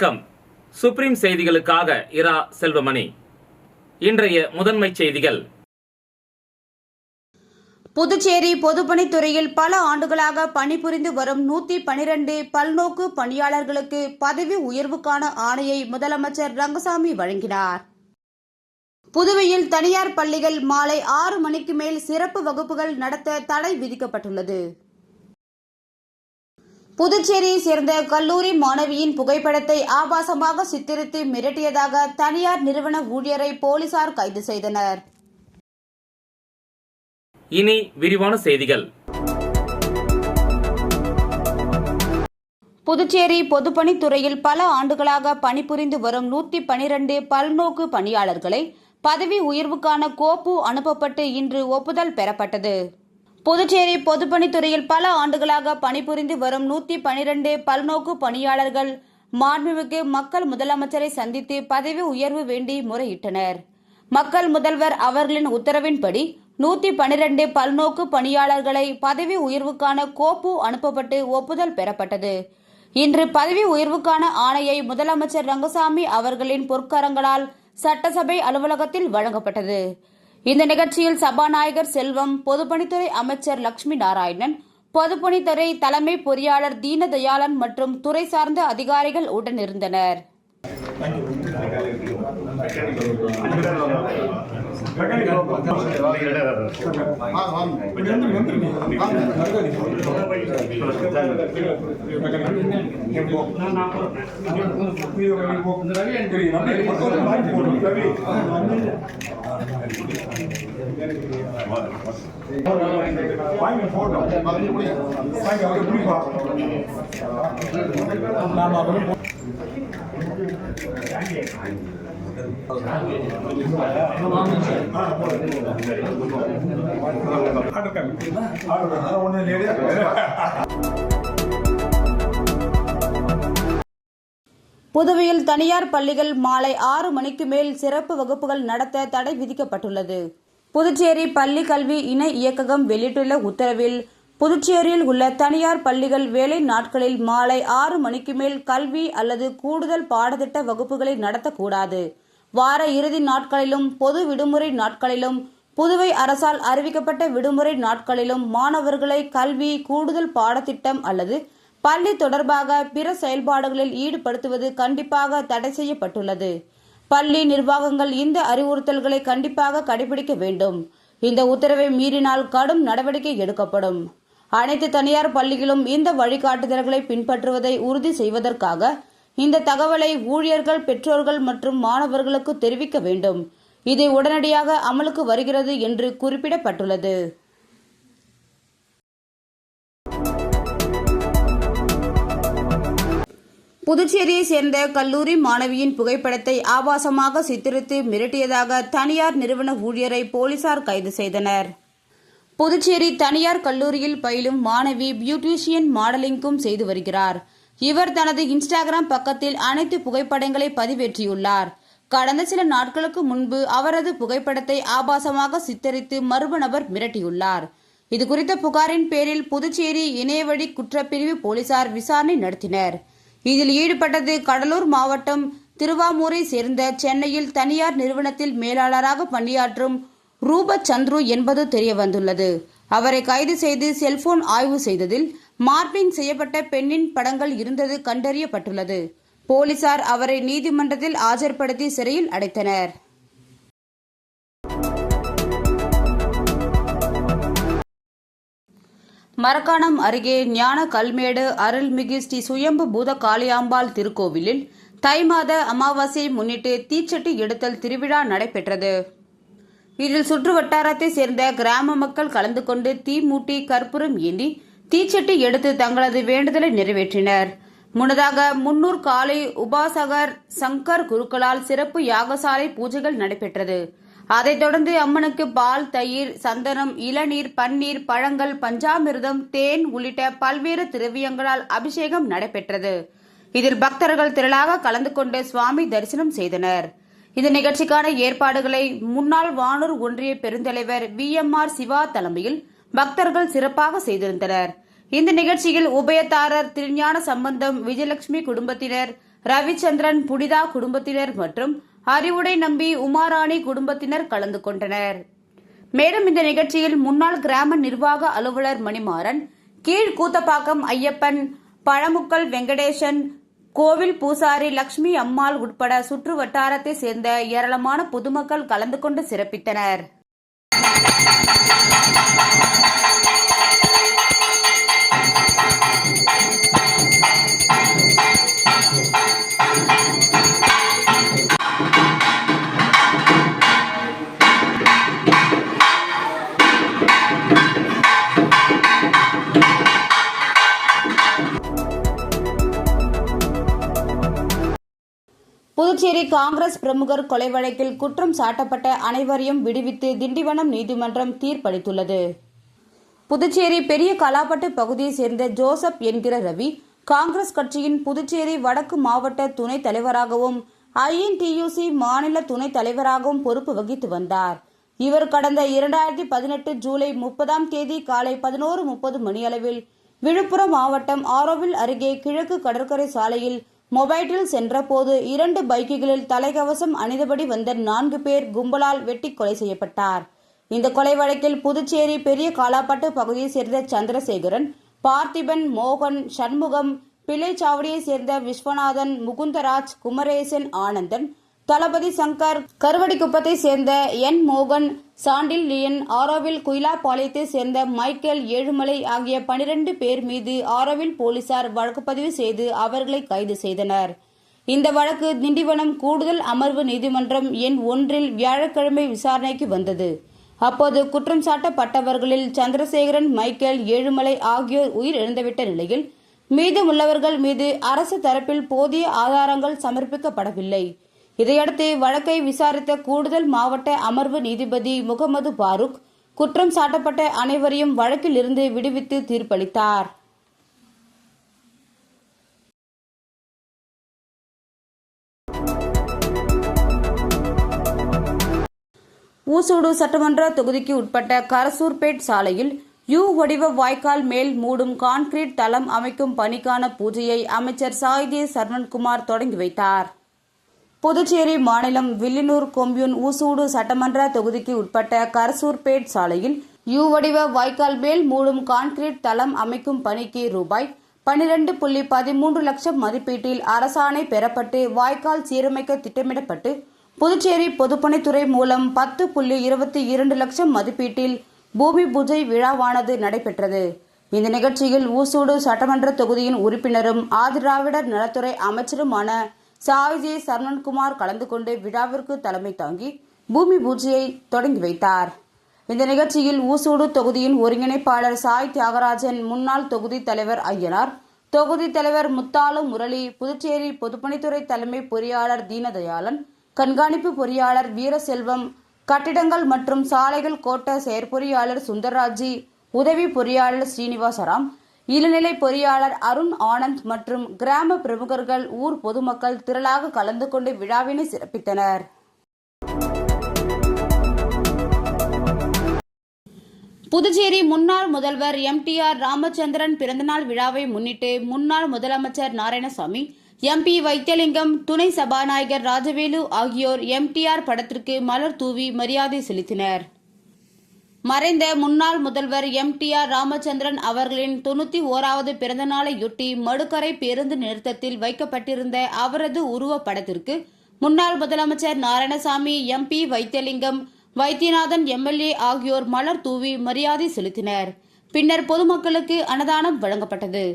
வணக்கம். சுப்ரீம் செய்திகளுக்காக இரா செல்வமணி. இன்றைய முதன்மை செய்திகள். புதுச்சேரி பொதுப்பணித்துறையில் பல ஆண்டுகளாக பணிபுரிந்து வரும் 112 பல்நோக்கு பணியாளர்களுக்கு பதவி உயர்வுக்கான ஆணையை முதலமைச்சர் ரங்கசாமி வழங்கினார். புதுவையில் தனியார் பள்ளிகள் மாலை 6 மணிக்கு மேல் சிறப்பு வகுப்புகள் நடத்த தடை விதிக்கப்பட்டுள்ளது. புதுச்சேரியை சேர்ந்த கல்லூரி மாணவியின் புகைப்படத்தை ஆபாசமாக சித்தரித்து மிரட்டியதாக தனியார் நிறுவன ஊழியரை போலீசார் கைது செய்தனர். இனி விரிவான செய்திகள். புதுச்சேரி பொதுப்பணித்துறையில் பல ஆண்டுகளாக பணிபுரிந்து வரும் 112 பல்நோக்கு பணியாளர்களை பதவி உயர்வுக்கான கோப்பு அனுப்பப்பட்டு இன்று ஒப்புதல் பெறப்பட்டது. புதுச்சேரி பொதுப்பணித்துறையில் பல ஆண்டுகளாக பணிபுரிந்து வரும் 112 பல்நோக்கு பணியாளர்கள் மாண்புமிகு மக்கள் முதலமைச்சரை சந்தித்து பதவி உயர்வு வேண்டி முறையிட்டனர். மக்கள் முதல்வர் அவர்களின் உத்தரவின்படி 112 பல்நோக்கு பணியாளர்களை பதவி உயர்வுக்கான கோப்பு அனுப்பப்பட்டு ஒப்புதல் பெறப்பட்டது. இன்று பதவி உயர்வுக்கான ஆணையை முதலமைச்சர் ரங்கசாமி அவர்களின் பொற்கரங்களால் சட்டசபை அலுவலகத்தில் வழங்கப்பட்டது. இந்த நிகழ்ச்சியில் சபாநாயகர் செல்வம், பொதுப்பணித்துறை அமைச்சர் லட்சுமி நாராயணன், பொதுப்பணித்துறை தலைமை பொறியாளர் தீனதயாளன் மற்றும் துறை சார்ந்த அதிகாரிகள் உடனிருந்தனர். புதுவையில் தனியார் பள்ளிகள் மாலை 6 மணிக்கு மேல் சிறப்பு வகுப்புகள் நடத்த தடை விதிக்கப்பட்டுள்ளது. புதுச்சேரி பள்ளி கல்வி இணை இயக்ககம் வெளியிட்டுள்ள உத்தரவில், புதுச்சேரியில் உள்ள தனியார் பள்ளிகள் வேலை நாட்களில் மாலை 6 மணிக்கு மேல் கல்வி அல்லது கூடுதல் பாடத்திட்ட வகுப்புகளை நடத்தக்கூடாது. வார இறுதி நாட்களிலும் பொது விடுமுறை நாட்களிலும் புதுவை அரசால் அறிவிக்கப்பட்ட விடுமுறை நாட்களிலும் மாணவர்களை கல்வி, கூடுதல் பாடத்திட்டம் அல்லது பள்ளி தொடர்பாக பிற செயல்பாடுகளில் ஈடுபடுத்துவது கண்டிப்பாக தடை செய்யப்பட்டுள்ளது. பள்ளி நிர்வாகங்கள் இந்த அறிவுறுத்தல்களை கண்டிப்பாக கடைபிடிக்க வேண்டும். இந்த உத்தரவை மீறினால் கடும் நடவடிக்கை எடுக்கப்படும். அனைத்து தனியார் பள்ளிகளும் இந்த வழிகாட்டுதல்களை பின்பற்றுவதை உறுதி செய்வதற்காக இந்த தகவலை ஊழியர்கள், பெற்றோர்கள் மற்றும் மாணவர்களுக்கு தெரிவிக்க வேண்டும். இது உடனடியாக அமலுக்கு வருகிறது என்று குறிப்பிடப்பட்டுள்ளது. புதுச்சேரியை சேர்ந்த கல்லூரி மாணவியின் புகைப்படத்தை ஆபாசமாக சித்தரித்து மிரட்டியதாக தனியார் நிறுவன ஊழியரை போலீசார் கைது செய்தனர். புதுச்சேரி தனியார் கல்லூரியில் பயிலும் மாணவி பியூட்டிஷியன் மாடலிங்கும் செய்து வருகிறார். இவர் தனது இன்ஸ்டாகிராம் பக்கத்தில் அனைத்து புகைப்படங்களை பதிவேற்றியுள்ளார். கடந்த சில நாட்களுக்கு முன்பு அவரது புகைப்படத்தை ஆபாசமாக சித்தரித்து மர்ம நபர் மிரட்டியுள்ளார். இதுகுறித்த புகாரின் பேரில் புதுச்சேரி இணையவழி குற்றப்பிரிவு போலீசார் விசாரணை நடத்தினர். இதில் ஈடுபட்டது கடலூர் மாவட்டம் திருவாமூரை சேர்ந்த சென்னையில் தனியார் நிறுவனத்தில் மேலாளராக பணியாற்றும் ரூபச்சந்துரு என்பது தெரியவந்துள்ளது. அவரை கைது செய்து செல்போன் ஆய்வு செய்ததில் மார்பிங் செய்யப்பட்ட பெண்ணின் படங்கள் இருந்தது கண்டறியப்பட்டுள்ளது. போலீசார் அவரை நீதிமன்றத்தில் ஆஜர்படுத்தி சிறையில் அடைத்தனர். மரக்காணம் அருகே ஞான கல்மேடு அருள்மிகு ஸ்ரீ சுயம்பு பூத காளியாம்பாள் திருக்கோவிலில் தை மாத அமாவாசையை முன்னிட்டு தீச்சட்டி எடுத்தல் திருவிழா நடைபெற்றது. இதில் சுற்று வட்டாரத்தை சேர்ந்த கிராம மக்கள் கலந்து கொண்டு தீ மூட்டி கற்பூரம் ஏந்தி தீச்சட்டி எடுத்து தங்களது வேண்டுதலை நிறைவேற்றினர். முன்னதாக 300 காலை உபாசகர் சங்கர் குருக்களால் சிறப்பு யாகசாலை பூஜைகள் நடைபெற்றது. அதைத் தொடர்ந்து அம்மனுக்கு பால், தயிர், சந்தனம், இளநீர், பன்னீர், பழங்கள், பஞ்சாமிர்தம், தேன் உள்ளிட்ட பல்வேறு திரவியங்களால் அபிஷேகம் நடைபெற்றது. இதில் பக்தர்கள் திரளாக கலந்து கொண்டு சுவாமி தரிசனம் செய்தனர். இந்த நிகழ்ச்சிக்கான ஏற்பாடுகளை முன்னாள் வானூர் ஒன்றிய பெருந்தலைவர் VMR சிவா தலைமையில் பக்தர்கள் சிறப்பாக செய்திருந்தனர். இந்த நிகழ்ச்சியில் உபயதாரர் திருஞான சம்பந்தம், விஜயலட்சுமி குடும்பத்தினர், ரவிச்சந்திரன் புனிதா குடும்பத்தினர் மற்றும் அறிவுடை நம்பி உமாராணி குடும்பத்தினர் கலந்து கொண்டனர். மேலும் இந்த நிகழ்ச்சியில் முன்னாள் கிராம நிர்வாக அலுவலர் மணிமாறன், கீழ் கூத்தப்பாக்கம் ஐயப்பன், பழமுக்கல் வெங்கடேசன், கோவில் பூசாரி லட்சுமி அம்மாள் உட்பட சுற்று வட்டாரத்தை சேர்ந்த ஏராளமான பொதுமக்கள் கலந்து கொண்டு சிறப்பித்தனர். புதுச்சேரி காங்கிரஸ் பிரமுகர் கொலை வழக்கில் குற்றம் சாட்டப்பட்ட அனைவரையும் விடுவித்து திண்டிவனம் நீதிமன்றம் தீர்ப்பளித்துள்ளது. புதுச்சேரி பெரிய கலாப்பட்டு பகுதியைச் சேர்ந்த ஜோசப் என்கிற ரவி காங்கிரஸ் கட்சியின் புதுச்சேரி வடக்கு மாவட்ட துணைத் தலைவராகவும் INTUC மாநில துணைத் தலைவராகவும் பொறுப்பு வகித்து வந்தார். இவர் கடந்த 2018 ஜூலை 30 காலை 11:30 மணியளவில் விழுப்புரம் மாவட்டம் ஆரோவில் அருகே கிழக்கு கடற்கரை சாலையில் மொபைட்டில் சென்றபோது 2 பைக்குகளில் தலைக்கவசம் அணிந்தபடி வந்த 4 பேர் கும்பலால் வெட்டி கொலை செய்யப்பட்டார். இந்த கொலை வழக்கில் புதுச்சேரி பெரிய காலாப்பட்டு பகுதியைச் சேர்ந்த சந்திரசேகரன், பார்த்திபன், மோகன், சண்முகம், பிள்ளைச்சாவடியைச் சேர்ந்த விஸ்வநாதன், முகுந்தராஜ், குமரேசன், ஆனந்தன், தளபதி சங்கர், கருவடிக்குப்பத்தை சேர்ந்த என் மோகன், சாண்டில் லியன், ஆரோவில் குயிலாப்பாளையத்தை சேர்ந்த மைக்கேல், ஏழுமலை ஆகிய 12 பேர் மீது ஆரோவில் போலீசார் வழக்கு பதிவு செய்து அவர்களை கைது செய்தனர். இந்த வழக்கு திண்டிவனம் கூடுதல் அமர்வு நீதிமன்றம் எண் 1 வியாழக்கிழமை விசாரணைக்கு வந்தது. அப்போது குற்றம் சாட்டப்பட்டவர்களில் சந்திரசேகரன், மைக்கேல், ஏழுமலை ஆகியோர் உயிரிழந்துவிட்ட நிலையில் மீதமுள்ளவர்கள் மீது அரசு தரப்பில் போதிய ஆதாரங்கள் சமர்ப்பிக்கப்படவில்லை. இதையடுத்து வழக்கை விசாரித்த கூடுதல் மாவட்ட அமர்வு நீதிபதி முகமது பாரூக் குற்றம் சாட்டப்பட்ட அனைவரையும் வழக்கில் இருந்து விடுவித்து தீர்ப்பளித்தார். ஊசூடு சட்டமன்ற தொகுதிக்கு உட்பட்ட கரசூர்பேட் சாலையில் யூ வடிவ வாய்க்கால் மேல் மூடும் கான்கிரீட் தளம் அமைக்கும் பணிக்கான பூஜையை அமைச்சர் சாய்தே சரவணன்குமார் தொடங்கி வைத்தார். புதுச்சேரி மாநிலம் வில்லியனூர் கொம்யூன் ஊசூடு சட்டமன்ற தொகுதிக்கு உட்பட்ட கரசூர்பேட் சாலையில் யூ வடிவ வாய்க்கால் மேல் மூடும் கான்கிரீட் தளம் அமைக்கும் பணிக்கு ரூபாய் 12.13 லட்சம் மதிப்பீட்டில் அரசாணை பெறப்பட்டு வாய்க்கால் சீரமைக்க திட்டமிடப்பட்டு புதுச்சேரி பொதுப்பணித்துறை மூலம் 10.22 லட்சம் மதிப்பீட்டில் பூமி பூஜை விழாவானது நடைபெற்றது. இந்த நிகழ்ச்சியில் ஊசூடு சட்டமன்ற தொகுதியின் உறுப்பினரும் ஆதிதிராவிடர் நலத்துறை அமைச்சருமான சாய்ஜே சரவணன்குமார் கலந்து கொண்டு விழாவிற்கு தலைமை தாங்கி பூமி பூஜையை தொடங்கி வைத்தார். இந்த நிகழ்ச்சியில் ஊசூடு தொகுதியின் ஒருங்கிணைப்பாளர் சாய் தியாகராஜன், முன்னாள் தொகுதி தலைவர் ஐயனார், தொகுதி தலைவர் முத்தாலு முரளி, புதுச்சேரி பொதுப்பணித்துறை தலைமை பொறியாளர் தீனதயாளன், கண்காணிப்பு பொறியாளர் வீரசெல்வம், கட்டிடங்கள் மற்றும் சாலைகள் கோட்ட செயற்பொறியாளர் சுந்தர்ராஜி, உதவி பொறியாளர் ஸ்ரீனிவாசராம், இளநிலை பொறியாளர் அருண் ஆனந்த் மற்றும் கிராம பிரமுகர்கள், ஊர் பொதுமக்கள் திரளாக கலந்து கொண்டு விழாவினை சிறப்பித்தனர். புதுச்சேரி முன்னாள் முதல்வர் MTR ராமச்சந்திரன் பிறந்தநாள் விழாவை முன்னிட்டு முன்னாள் முதலமைச்சர் நாராயணசாமி, MP வைத்தியலிங்கம், துணை சபாநாயகர் ராஜவேலு ஆகியோர் MTR படத்திற்கு மலர் தூவி மரியாதை செலுத்தினர். மறைந்த முன்னாள் முதல்வர் MTR ராமச்சந்திரன் அவர்களின் 91வது பிறந்த நாளையொட்டி மடுக்கரை பேருந்து நிறுத்தத்தில் வைக்கப்பட்டிருந்த அவரது உருவப்படத்திற்கு முன்னாள் முதலமைச்சர் நாராயணசாமி, MP வைத்தியலிங்கம், வைத்தியநாதன் MLA ஆகியோர் மலர் தூவி மரியாதை செலுத்தினர். பின்னர் பொதுமக்களுக்கு அன்னதானம் வழங்கப்பட்டது.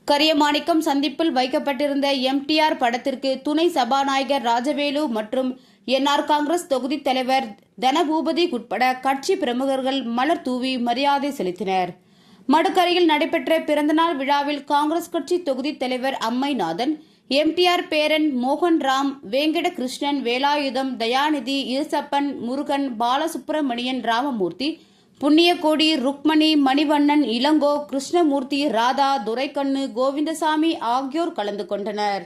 கரியமாணிக்கம் சந்திப்பில் வைக்கப்பட்டிருந்த MTR படத்திற்கு துணை சபாநாயகர் ராஜவேலு மற்றும் NR காங்கிரஸ் தொகுதி தலைவர் தனபூபதி உட்பட கட்சி பிரமுகர்கள் மலர் தூவி மரியாதை செலுத்தினர். மடுக்கரையில் நடைபெற்ற பிறந்தநாள் விழாவில் காங்கிரஸ் கட்சி தொகுதி தலைவர் அம்மைநாதன், MTR பேரன் மோகன்ராம், வேங்கட கிருஷ்ணன், வேலாயுதம், தயாநிதி, ஈசப்பன், முருகன், பாலசுப்பிரமணியன், ராமமூர்த்தி, புண்ணியகோடி, ருக்மணி, மணிவண்ணன், இளங்கோ, கிருஷ்ணமூர்த்தி, ராதா, துரைக்கண்ணு, கோவிந்தசாமி ஆகியோர் கலந்து கொண்டனர்.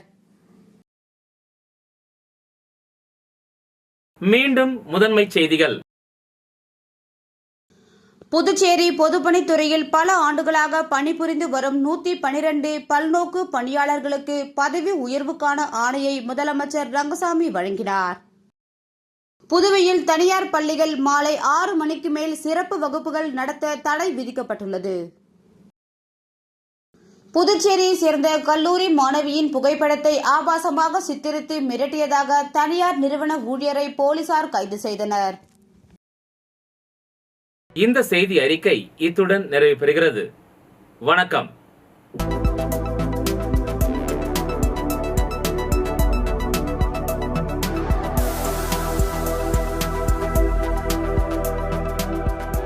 மீண்டும் முதன்மை செய்திகள். புதுச்சேரி பொதுப்பணித்துறையில் பல ஆண்டுகளாக பணிபுரிந்து வரும் 112 பல்நோக்கு பணியாளர்களுக்கு பதவி உயர்வுக்கான ஆணையை முதலமைச்சர் ரங்கசாமி வழங்கினார். புதுவையில் தனியார் பள்ளிகள் மாலை 6 மணிக்கு மேல் சிறப்பு வகுப்புகள் நடத்த தடை விதிக்கப்பட்டுள்ளது. புதுச்சேரியை சேர்ந்த கல்லூரி மாணவியின் புகைப்படத்தை ஆபாசமாக சித்தரித்து மிரட்டியதாக தனியார் நிறுவன ஊழியரை போலீசார் கைது செய்தனர். இந்த செய்தி அறிக்கை இத்துடன் நிறைவு பெறுகிறது. வணக்கம்.